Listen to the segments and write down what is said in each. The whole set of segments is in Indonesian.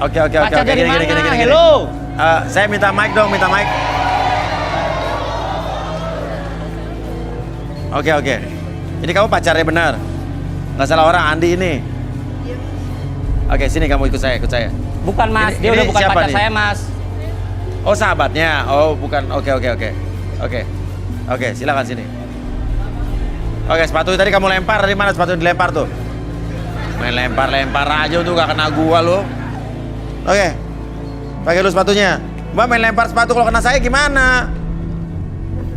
Oke. Pacar dari mana? Gini. Hello. Saya minta mic dong, minta mic. Oke. Ini kamu pacarnya benar? Nggak salah orang, Andi ini. Oke, sini kamu ikut saya. Bukan Mas, dia Ini udah bukan siapa pacar nih? saya Mas. Oh, sahabatnya. Oh, bukan. Oke. Oke, silakan sini. Oke, sepatu tadi kamu lempar, dari mana sepatu dilempar tuh? Main lempar aja tuh, gak kena gua lu. Oke, pakai dulu sepatunya. Mbak main lempar sepatu, kalau kena saya gimana?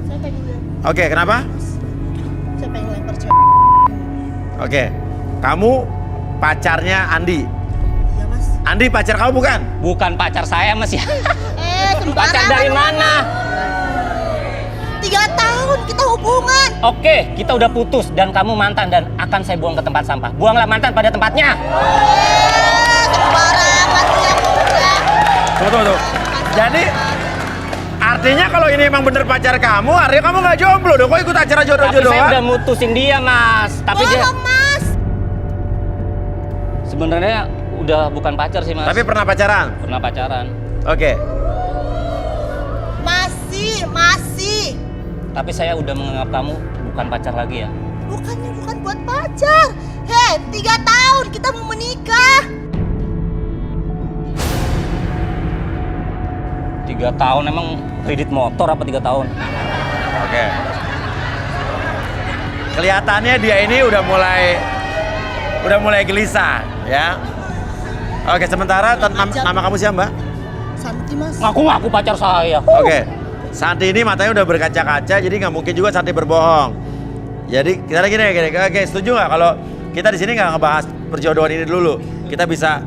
Saya pengen lihat. Oke, kenapa? Saya pengen lempar cewek. Oke, kamu pacarnya Andi. Iya mas. Andi pacar kamu bukan? Bukan pacar saya Mas ya. Sembarangan. Pacar dari mana? 3 tahun kita hubungan. Oke, kita udah putus dan kamu mantan dan akan saya buang ke tempat sampah. Buanglah mantan pada tempatnya. Sembarangan tuh ya Tunggu. Jadi, artinya kalau ini emang bener pacar kamu, artinya kamu gak jomblo dong. Kok ikut acara Tapi jodoh-jodohan? saya udah mutusin dia Mas. Tapi dia Bohong mas. sebenarnya udah bukan pacar sih Mas. Tapi pernah pacaran? Pernah pacaran. Oke. Masih. Tapi saya udah menganggap kamu bukan pacar lagi ya. Bukan buat pacar. 3 tahun kita mau menikah. 3 tahun emang kredit motor apa 3 tahun? Oke. Kelihatannya dia ini udah mulai gelisah, ya. Oke, sementara nama kamu siapa, Mbak? Santi mas. Ngaku pacar saya. Oke. Santi ini matanya udah berkaca-kaca, jadi nggak mungkin juga Santi berbohong. Jadi kita gini. Oke, setuju nggak kalau kita di sini nggak ngebahas perjodohan ini dulu? Kita bisa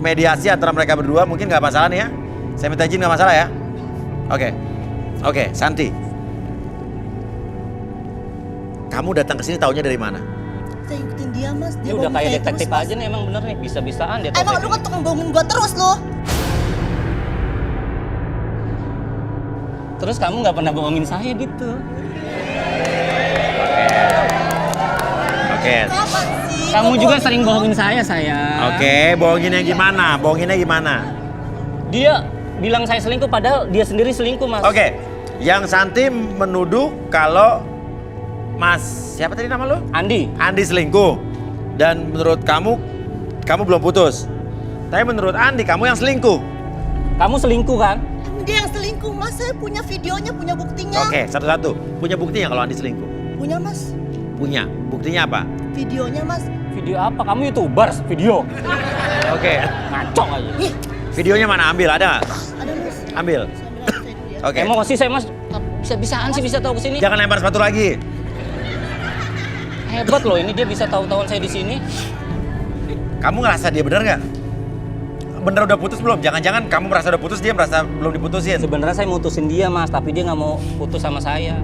mediasi antara mereka berdua, mungkin nggak masalah nih ya. Saya minta izin nggak masalah ya. Oke, Santi. Kamu datang ke sini taunya dari mana? Saya ikutin dia mas. Ini Dia udah bohongin kayak saya detektif terus, Mas. aja nih emang bener nih. Bisa-bisaan dia. Emang lu kan tukang bohongin gua terus lu. Terus kamu nggak pernah bohongin saya gitu. Oke. Kapan sih? Kamu Gua juga bohongin sering lu? bohongin saya. Oke, bohonginnya gimana? Dia bilang saya selingkuh padahal dia sendiri selingkuh Mas. Oke, yang Santi menuduh kalau Mas, siapa tadi nama lu? Andi. Andi selingkuh. Dan menurut kamu belum putus. Tapi menurut Andi, kamu yang selingkuh. Kamu selingkuh kan? Dia yang selingkuh mas. Saya punya videonya, punya buktinya. Oke, satu-satu. Punya buktinya kalau Andi selingkuh? Punya mas. Punya. Buktinya apa? Videonya mas. Video apa? Kamu YouTuber video. Oke. Ngaco aja. Ih, Videonya mana? Ambil, ada nggak? ada mas. Ambil. Saya bilang saya dia. Oke. Emosi saya Mas. Bisa-bisaan sih bisa tahu kesini. Jangan lempar sepatu lagi. Hebat loh ini dia bisa tahu-tahuan saya di sini. Kamu ngerasa dia bener nggak? Bener udah putus belum? Jangan-jangan kamu merasa udah putus, dia merasa belum diputusin. Sebenarnya saya mutusin dia Mas, tapi dia nggak mau putus sama saya.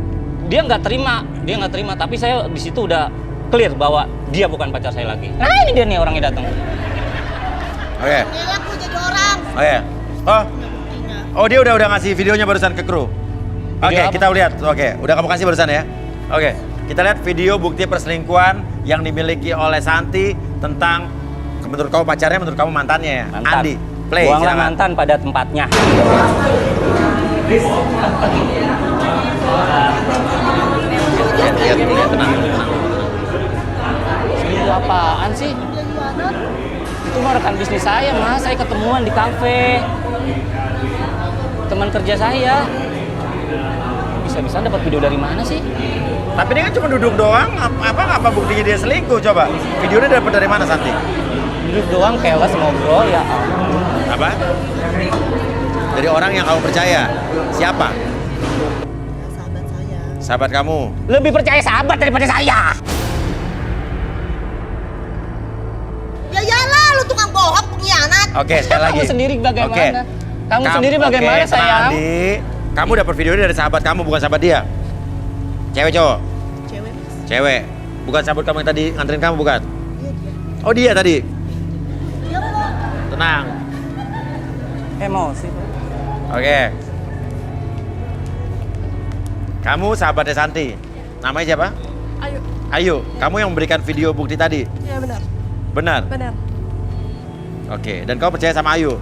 Dia nggak terima. Tapi saya di situ udah clear bahwa dia bukan pacar saya lagi. Nah ini dia nih orangnya datang. Oke. Ngelak lu jadi orang. Oh ya. Punya buktinya. Oh dia udah ngasih videonya barusan ke kru. Oke, Video apa? kita lihat. Oke, udah kamu kasih barusan ya. Oke, kita lihat video bukti perselingkuhan yang dimiliki oleh Santi tentang menurut kamu pacarnya, menurut kamu mantannya ya. Mantan. Andi, play. Buanglah silakan. mantan pada tempatnya. Lihat, tenang. Selingkuh apaan sih? Dari mana? Itu mah rekan bisnis saya Mas, saya ketemuan di kafe. Teman kerja saya. Bisa-bisa dapat video dari mana sih? Tapi dia kan cuma duduk doang. Apa buktinya dia selingkuh coba? Videonya dapat dari mana Santi? Duduk doang, keles, ngobrol, ya ampun. Apa? Dari orang yang kamu percaya. Siapa? Ya, sahabat saya. Sahabat kamu. Lebih percaya sahabat daripada saya. Ya iyalah lu tukang bohong, pengkhianat. Oke, sekali lagi. Kamu sendiri bagaimana? Oke. Kamu sendiri bagaimana, tenang, sayang? Andi. Kamu dapat video ini dari sahabat kamu, bukan sahabat dia. Cewek cowok? Cewek mas. Cewek. Bukan sahabat kamu yang tadi nganterin kamu, bukan? Dia. Oh dia tadi. Dia kok. Tenang. Emosi. Oke. Kamu sahabatnya Santi. Namanya siapa? Ayo. Ayu. Kamu yang memberikan video bukti tadi. Ya benar. Benar? Benar. Oke, dan kau percaya sama Ayu?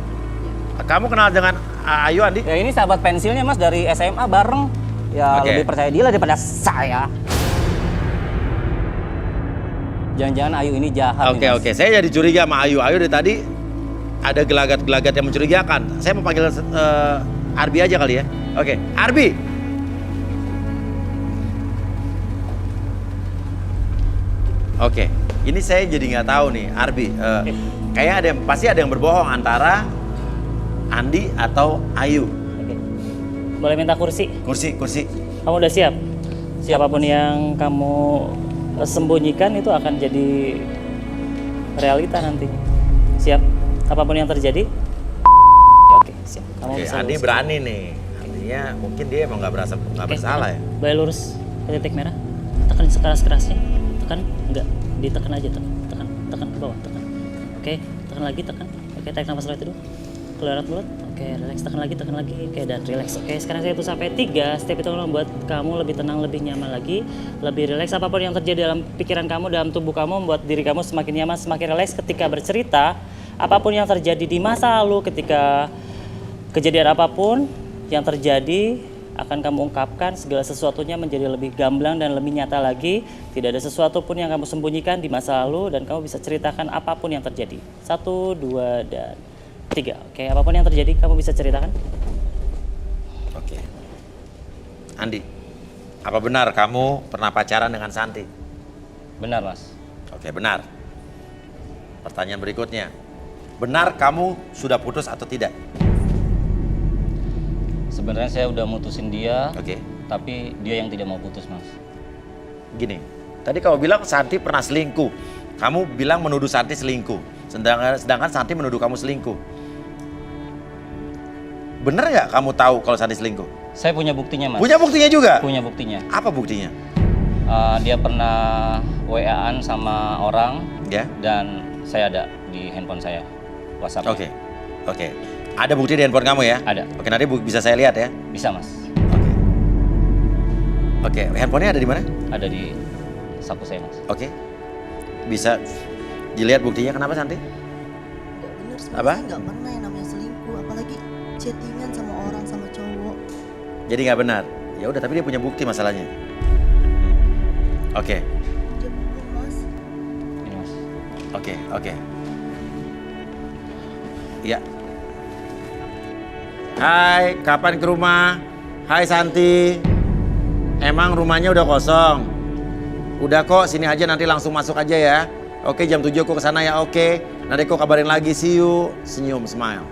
Kamu kenal dengan Ayu, Andi? Ya ini sahabat pensilnya Mas dari SMA bareng. Ya Oke. lebih percaya dia lah daripada saya. Jangan-jangan Ayu ini jahat Oke, nih, Mas. oke. Saya jadi curiga sama Ayu. Ayu dari tadi ada gelagat-gelagat yang mencurigakan. Saya mau panggil Arbi aja kali ya. Oke, Arbi. Oke, ini saya jadi nggak tahu nih, Arbi. Kayaknya pasti ada yang berbohong antara Andi atau Ayu. Oke. Boleh minta kursi? Kursi. Kamu udah siap? Siapapun yang kamu sembunyikan itu akan jadi realita nantinya. Siap? Apapun yang terjadi? Oke, siap. Kamu Oke, bisa Andi lurus. berani nih. Artinya mungkin dia emang nggak Oke, bersalah ya. Boleh lurus ke titik merah. Tekan sekeras-kerasnya. Tekan, enggak. Ditekan aja, tekan ke bawah, tekan. Oke, tekan lagi, tekan. Oke, tarik nafas lewat dulu. Keluar mulut. Oke, relax, tekan lagi. Oke, dan relax. Oke, sekarang saya hitung sampai 3. Step itu membuat kamu lebih tenang, lebih nyaman lagi, lebih relax. Apapun yang terjadi dalam pikiran kamu, dalam tubuh kamu, membuat diri kamu semakin nyaman, semakin relax ketika bercerita. Apapun yang terjadi di masa lalu, ketika kejadian apapun yang terjadi, akan kamu ungkapkan, segala sesuatunya menjadi lebih gamblang dan lebih nyata lagi. Tidak ada sesuatu pun yang kamu sembunyikan di masa lalu, dan kamu bisa ceritakan apapun yang terjadi. 1, 2, dan 3. Oke, apapun yang terjadi kamu bisa ceritakan. Oke. Andi, apa benar kamu pernah pacaran dengan Santi? Benar, Mas. Oke, benar. Pertanyaan berikutnya. Benar kamu sudah putus atau tidak? Sebenarnya saya udah mutusin dia, Oke. tapi dia yang tidak mau putus, Mas. Gini, tadi kamu bilang Santi pernah selingkuh. Kamu bilang menuduh Santi selingkuh. Sedangkan Santi menuduh kamu selingkuh. Bener nggak kamu tahu kalau Santi selingkuh? Saya punya buktinya, Mas. Punya buktinya juga? Punya buktinya. Apa buktinya? Dia pernah WA-an sama orang, Ya. dan saya ada di handphone saya, WhatsApp. Oke. Oke. Ada bukti di handphone kamu ya? Ada. Oke, nanti bisa saya lihat ya? Bisa, Mas. Oke. Oke, handphonenya ada di mana? Ada di saku saya, Mas. Oke. Bisa dilihat buktinya, kenapa Santi? Nggak bener, Apa? sebenarnya nggak pernah yang namanya selingkuh, apalagi chattingan sama orang, sama cowok. Jadi nggak benar. Ya udah, tapi dia punya bukti masalahnya. Oke. Dia belum, Mas. Ini, Mas. Oke. Ya. Hai, kapan ke rumah? Hai Santi. Emang rumahnya udah kosong? Udah kok, sini aja, nanti langsung masuk aja ya. Oke, jam 7 aku kesana ya, oke. Nanti aku kabarin lagi, see you. Senyum, smile.